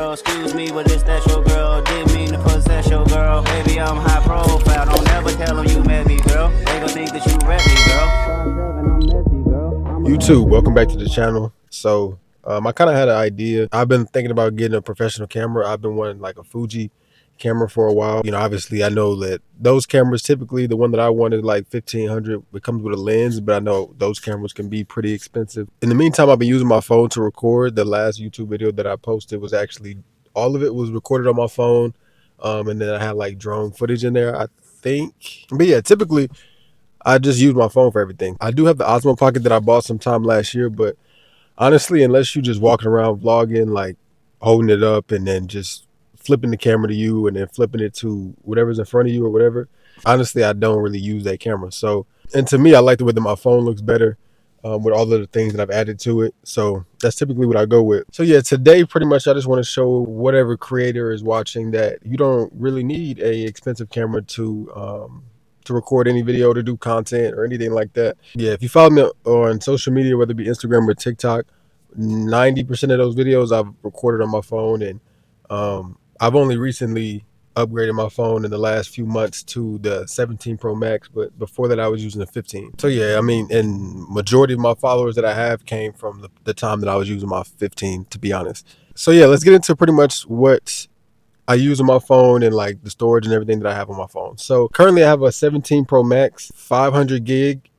girl. Excuse me, but it's that your girl. Didn't mean to possess your girl. Baby, I'm high profile. Don't ever tell them you met me, girl. They gon' think that you rep me, girl. YouTube, welcome back to the channel. So I kind of had an idea. I've been thinking about getting a professional camera. I've been wanting like a Fuji camera for a while. You know, obviously I know that those cameras, typically the one that I wanted, like 1500, it comes with a lens, but I know those cameras can be pretty expensive. In the meantime, I've been using my phone to record. The last YouTube video that I posted was actually, all of it was recorded on my phone. And then I had like drone footage in there, I think. But yeah, typically I just use my phone for everything. I do have the Osmo Pocket that I bought sometime last year, but honestly, unless you just walking around vlogging, like holding it up and then just flipping the camera to you and then flipping it to whatever's in front of you or whatever, honestly, I don't really use that camera. So, and to me, I like the way that my phone looks better with all of the things that I've added to it. So that's typically what I go with. So yeah, today pretty much I just want to show whatever creator is watching that you don't really need a expensive camera to record any video, to do content or anything like that. Yeah, if you follow me on social media, whether it be Instagram or TikTok, 90% of those videos I've recorded on my phone, and I've only recently upgraded my phone in the last few months to the 17 Pro Max, but before that I was using the 15. So yeah, I mean, and majority of my followers that I have came from the time that I was using my 15, to be honest. So yeah, let's get into pretty much what I use on my phone and like the storage and everything that I have on my phone. So currently I have a 17 Pro Max, 500 gig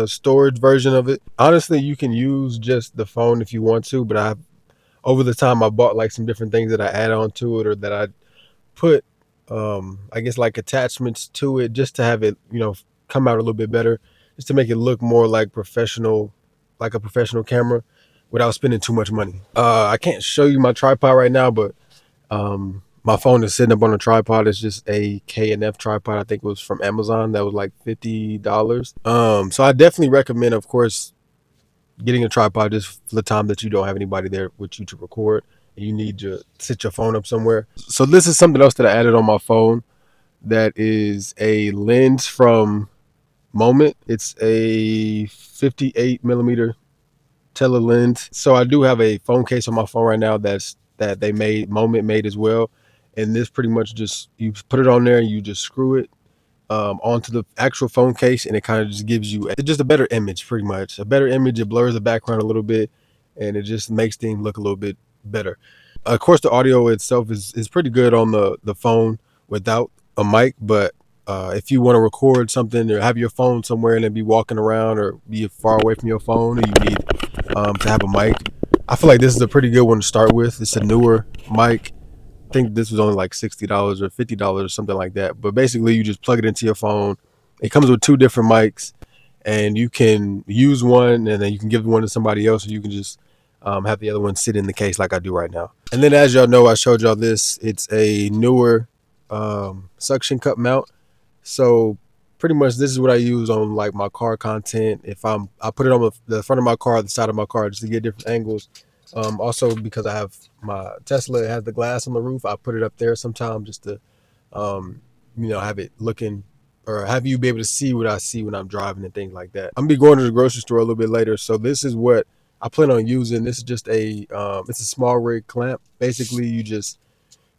storage version of it. Honestly, you can use just the phone if you want to, but over the time I bought like some different things that I add on to it, or that I put I guess like attachments to it, just to have it, you know, come out a little bit better, just to make it look more like professional, like a professional camera, without spending too much money. I can't show you my tripod right now, but my phone is sitting up on a tripod. It's just a K&F tripod. I think it was from Amazon. That was like $50. So I definitely recommend, of course, getting a tripod just for the time that you don't have anybody there with you to record and you need to sit your phone up somewhere. So this is something else that I added on my phone. That is a lens from Moment. It's a 58 millimeter tele lens. So I do have a phone case on my phone right now that they made, Moment made as well. And this pretty much just, you put it on there and you just screw it onto the actual phone case, and it kind of just gives you just a better image, pretty much a better image. It blurs the background a little bit and it just makes things look a little bit better. Of course, the audio itself is pretty good on the phone without a mic, but if you want to record something or have your phone somewhere and then be walking around or be far away from your phone, and you need to have a mic, I feel like this is a pretty good one to start with. It's a newer mic. I think this was only like $60 or $50 or something like that. But basically, you just plug it into your phone. It comes with two different mics, and you can use one and then you can give one to somebody else, or you can just have the other one sit in the case like I do right now. And then, as y'all know, I showed y'all this. It's a newer suction cup mount. So pretty much this is what I use on like my car content. If I put it on the front of my car, the side of my car, just to get different angles. Also, because I have my Tesla, it has the glass on the roof, I put it up there sometimes just to you know, have it looking, or have you be able to see what I see when I'm driving and things like that. I'm gonna be going to the grocery store a little bit later, so this is what I plan on using. This is just a it's a small rig clamp. Basically, you just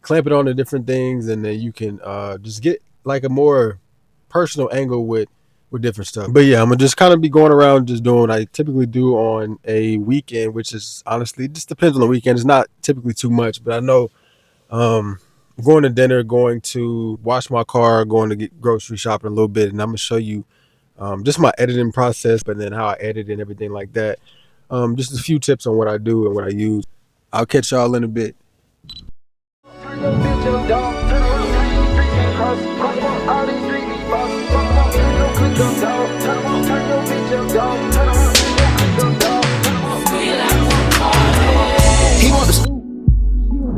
clamp it on to different things, and then you can just get like a more personal angle with different stuff. But yeah, I'm gonna just kind of be going around just doing what I typically do on a weekend, which is honestly, it just depends on the weekend. It's not typically too much, but I know going to dinner, going to wash my car, going to get grocery shopping a little bit, and I'm gonna show you just my editing process, but then how I edit and everything like that. Just a few tips on what I do and what I use. I'll catch y'all in a bit.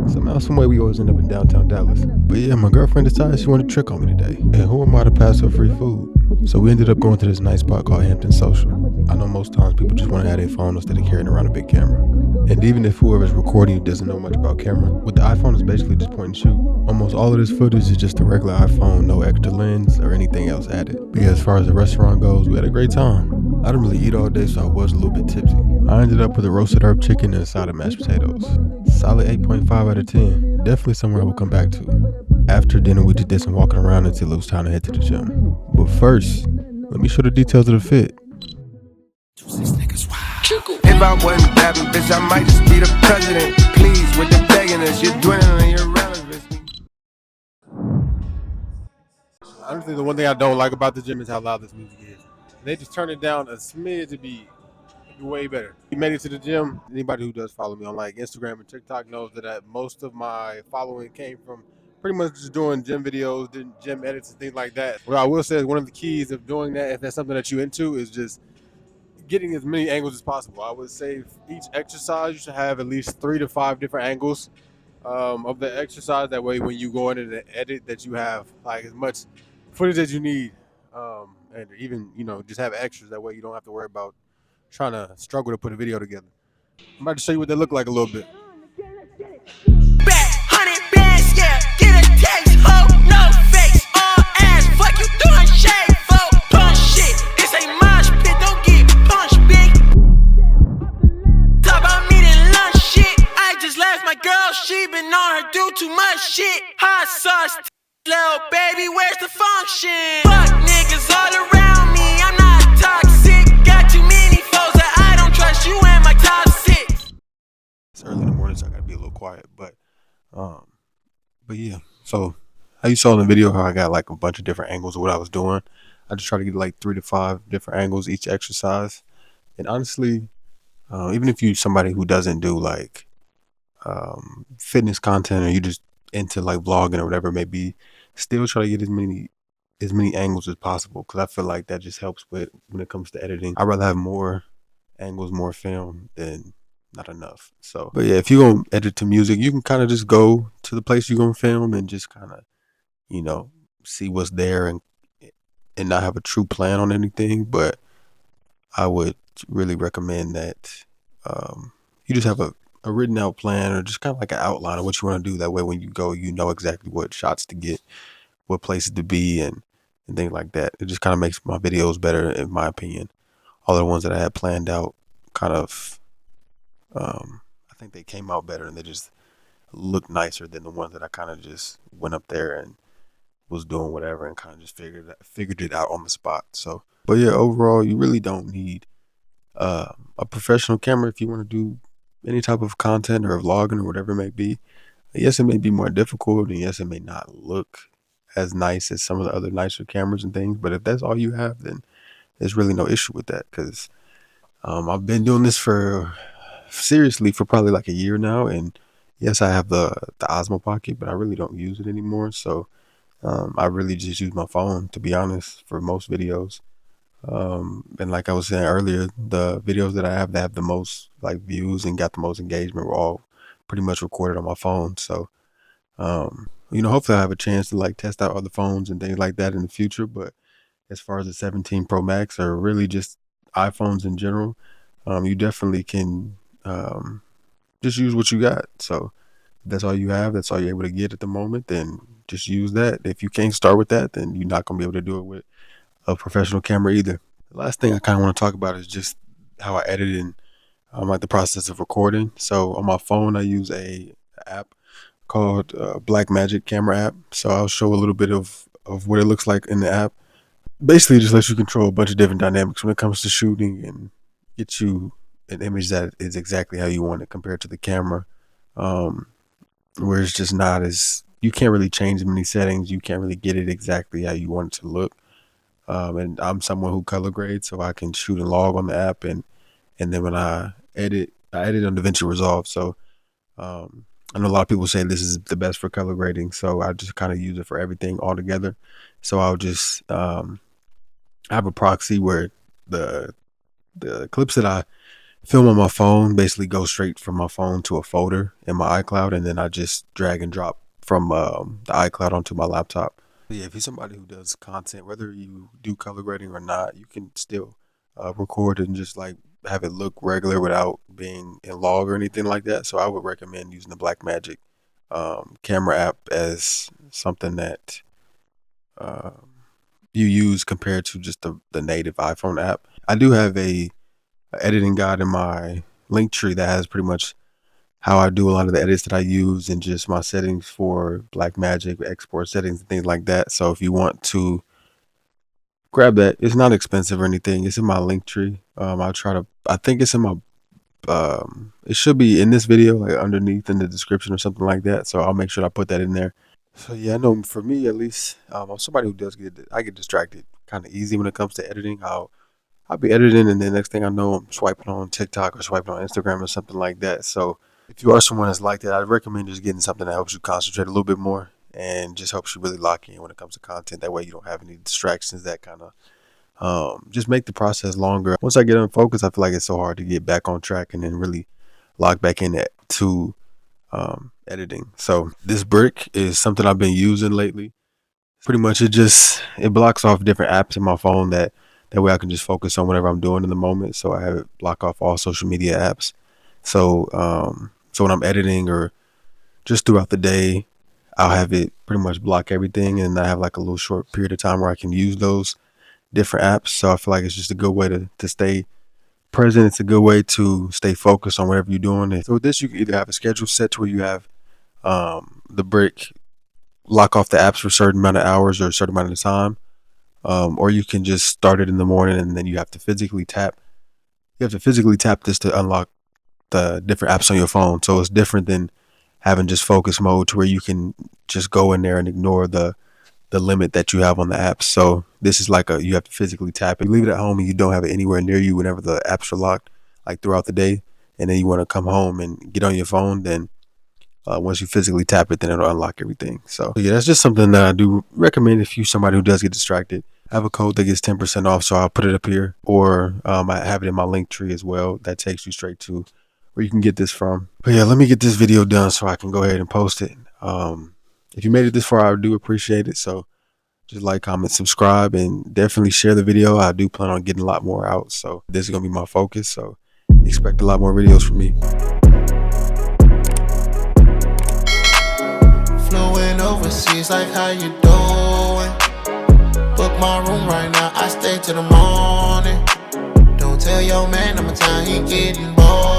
Somehow, some way, we always end up in downtown Dallas. But yeah, my girlfriend decided she wanted to trick on me today. And who am I to pass her free food? So we ended up going to this nice spot called Hampton Social. I know most times people just want to have their phone instead of carrying around a big camera. And even if whoever's recording you doesn't know much about camera, with the iPhone is basically just point and shoot. Almost all of this footage is just a regular iPhone, no extra lens or anything else added. But yeah, as far as the restaurant goes, we had a great time. I didn't really eat all day, so I was a little bit tipsy. I ended up with a roasted herb chicken and a side of mashed potatoes. Solid 8.5 out of 10. Definitely somewhere I will come back to. After dinner, we just did some walking around until it was time to head to the gym. But first, let me show the details of the fit. If I wasn't dabbing, bitch, I might just be the president. Please, with the begginess, you're dwindling your relevance. Honestly, the one thing I don't like about the gym is how loud this music is. They just turn it down a smidge to be way better. You made it to the gym. Anybody who does follow me on like Instagram and TikTok knows that most of my following came from pretty much just doing gym videos, doing gym edits and things like that. What I will say is one of the keys of doing that, if that's something that you're into, is just getting as many angles as possible. I would say each exercise you should have at least 3 to 5 different angles of the exercise. That way, when you go in and edit, that you have like as much footage as you need, and even just have extras. That way, you don't have to worry about trying to struggle to put a video together. I'm about to show you what they look like a little bit. Back, 100 bands, yeah, get a taste, ho, no face, all ass, fuck you doing shade, fo, punch shit, this ain't mosh pit, don't get punched, big. Talk about me then lunch shit, I just left my girl, she been on her do too much shit, hot sauce, little baby, where's the function? Fuck niggas all around me, I'm not toxic, got too many foes that I don't trust, you in my top 6. It's early in the morning, so I gotta be a little quiet, but yeah. So how you saw in the video how I got like a bunch of different angles of what I was doing. I just try to get like 3 to 5 different angles each exercise. And honestly, even if you're somebody who doesn't do like fitness content, or you just into like vlogging or whatever it may be, still try to get as many angles as possible, because I feel like that just helps with when it comes to editing. I'd rather have more angles, more film than not enough. So, but yeah, if you're gonna edit to music, you can kind of just go to the place you're gonna film and just kind of see what's there, and not have a true plan on anything. But I would really recommend that you just have a written out plan, or just kind of like an outline of what you want to do. That way, when you go, you know exactly what shots to get, what places to be, and things like that. It just kind of makes my videos better, in my opinion. All the ones that I had planned out, kind of, I think they came out better, and they just look nicer than the ones that I kind of just went up there and was doing whatever and kind of just figured it out on the spot. So, but yeah, overall, you really don't need a professional camera if you want to do any type of content or vlogging or whatever it may be. Yes, it may be more difficult, and yes, it may not look as nice as some of the other nicer cameras and things. But if that's all you have, then there's really no issue with that, because I've been doing this for probably like a year now, and yes, I have the Osmo Pocket, but I really don't use it anymore. So I really just use my phone, to be honest, for most videos. And like I was saying earlier, the videos that I have that have the most like views and got the most engagement were all pretty much recorded on my phone. So hopefully I have a chance to like test out other phones and things like that in the future. But as far as the 17 Pro Max, or really just iPhones in general, you definitely can just use what you got. So if that's all you have, that's all you're able to get at the moment, then just use that. If you can't start with that, then you're not gonna be able to do it with a professional camera either. The last thing I kind of want to talk about is just how I edit and like the process of recording. So on my phone, I use a app called Blackmagic Camera app. So I'll show a little bit of what it looks like in the app. Basically, it just lets you control a bunch of different dynamics when it comes to shooting, and get you an image that is exactly how you want it compared to the camera. Where it's just not as, you can't really change many settings. You can't really get it exactly how you want it to look. And I'm someone who color grades, so I can shoot and log on the app, and then when I edit on DaVinci Resolve. So I know a lot of people say this is the best for color grading, so I just kind of use it for everything all together. So I'll just have a proxy where the clips that I film on my phone basically go straight from my phone to a folder in my iCloud, and then I just drag and drop from the iCloud onto my laptop. Yeah, if you're somebody who does content, whether you do color grading or not, you can still record and just like have it look regular without being in log or anything like that. So I would recommend using the Blackmagic camera app as something that you use compared to just the native iPhone app. I do have a editing guide in my link tree that has pretty much how I do a lot of the edits that I use and just my settings for Blackmagic, export settings and things like that. So if you want to grab that, it's not expensive or anything. It's in my link tree. I think it's in my, it should be in this video, like underneath in the description or something like that. So I'll make sure I put that in there. So yeah, I know for me at least, I'm somebody who I get distracted kind of easy when it comes to editing. I'll be editing and then next thing I know, I'm swiping on TikTok or swiping on Instagram or something like that. So if you are someone that's like that, I'd recommend just getting something that helps you concentrate a little bit more and just helps you really lock in when it comes to content. That way you don't have any distractions that kind of just make the process longer. Once I get unfocused, I feel like it's so hard to get back on track and then really lock back in to editing. So this brick is something I've been using lately. Pretty much it blocks off different apps in my phone that way I can just focus on whatever I'm doing in the moment. So I have it block off all social media apps. So so when I'm editing or just throughout the day, I'll have it pretty much block everything, and I have like a little short period of time where I can use those different apps. So I feel like it's just a good way to stay present. It's a good way to stay focused on whatever you're doing. And so with this, you can either have a schedule set to where you have the brick lock off the apps for a certain amount of hours or a certain amount of time, or you can just start it in the morning and then you have to physically tap. You have to physically tap this to unlock the different apps on your phone. So it's different than having just focus mode to where you can just go in there and ignore the limit that you have on the apps. So this is like you have to physically tap it. You leave it at home and you don't have it anywhere near you whenever the apps are locked, like throughout the day, and then you want to come home and get on your phone, then once you physically tap it, then it'll unlock everything. So yeah, that's just something that I do recommend if you're somebody who does get distracted. I have a code that gets 10% off, so I'll put it up here, or I have it in my link tree as well. That takes you straight to where you can get this from. But yeah, let me get this video done so I can go ahead and post it. If you made it this far, I do appreciate it. So just like, comment, subscribe, and definitely share the video. I do plan on getting a lot more out, so this is gonna be my focus. So expect a lot more videos from me. Flew overseas, like how you doing? Book my room right now, I stay till the morning. Don't tell your man, I'm a time he getting bored.